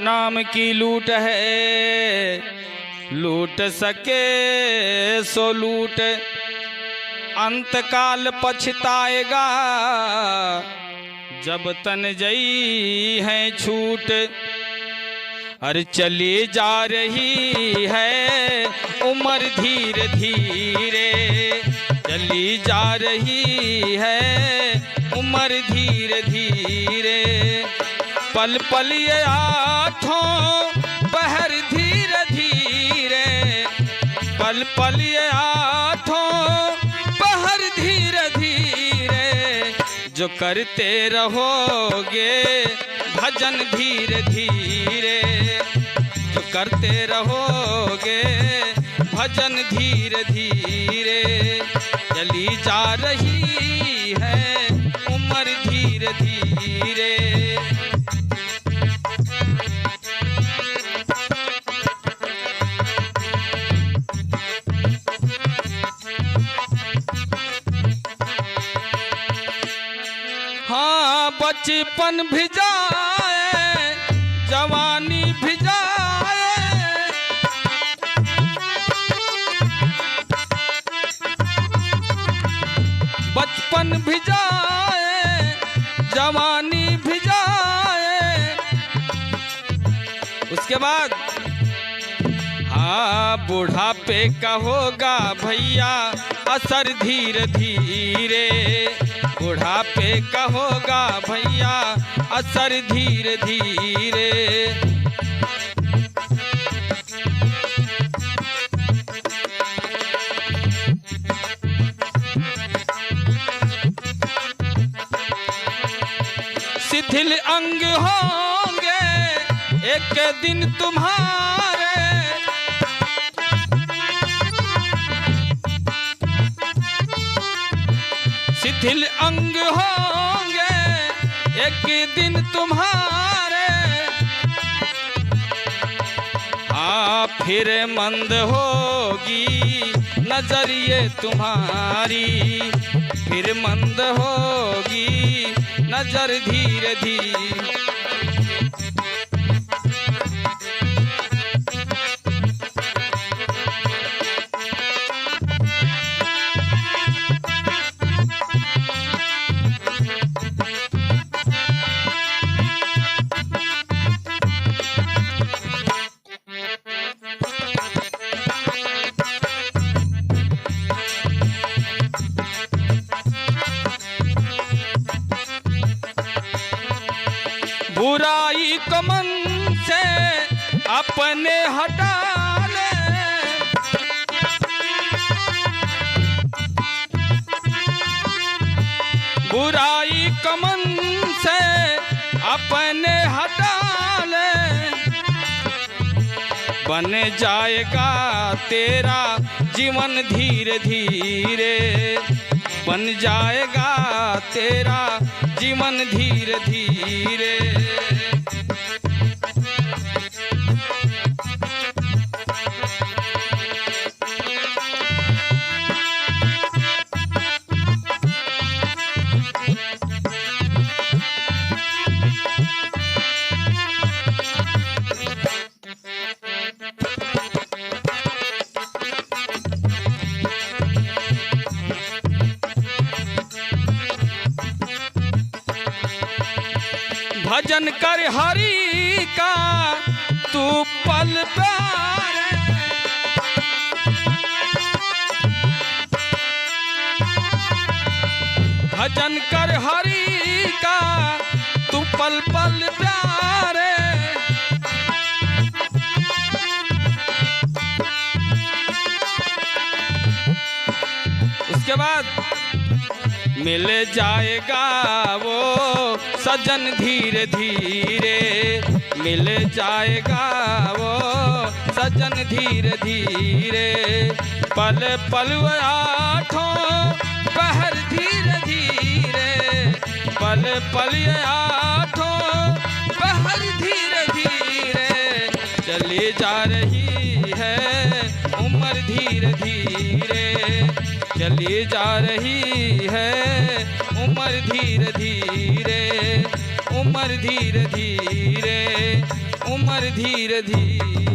नाम की लूट है, लूट सके सो लूट, अंतकाल पछताएगा जब तन जई है छूट। अरे चली जा रही है उम्र धीरे धीरे, चली जा रही है उम्र धीरे धीरे, पल पल ये आठों पहर धीरे धीरे, पल पल ये आठों पहर धीरे धीरे, जो करते रहोगे भजन धीरे धीरे, जो करते रहोगे भजन धीरे धीरे, चली जा रही है उम्र धीरे धीरे। हाँ बचपन भी जाए, जवानी भी जाए, बचपन भी जाए, जवानी भी जाए, उसके बाद हाँ बुढ़ापे का होगा भैया असर धीरे धीरे, बुढ़ापे का होगा भैया असर धीरे धीरे। शिथिल अंग होंगे एक दिन तुम्हारे, शिथिल अंग होंगे एक दिन तुम्हारे, फिर मंद होगी नजरिए तुम्हारी, फिर मंद होगी नजर धीरे धीरे। बुराई को मन से अपने हटा ले, बुराई को मन से अपने हटा ले, बन जाएगा तेरा जीवन धीरे धीरे, बन जाएगा तेरा जीवन धीरे धीरे। भजन कर हरि का तू पल प्यारे, भजन कर हरि का तू पल पल प्यारे, उसके बाद मिल जाएगा वो सजन धीरे धीरे, मिल जाएगा वो सजन धीरे धीरे, पल पल आठों पहर धीरे धीरे, पल पल आठों पहर धीरे धीरे, चली जा रही है उम्र धीरे धीरे, चली जा रही है उम्र धीरे धीरे, उम्र धीरे धीरे, उम्र धीरे धीरे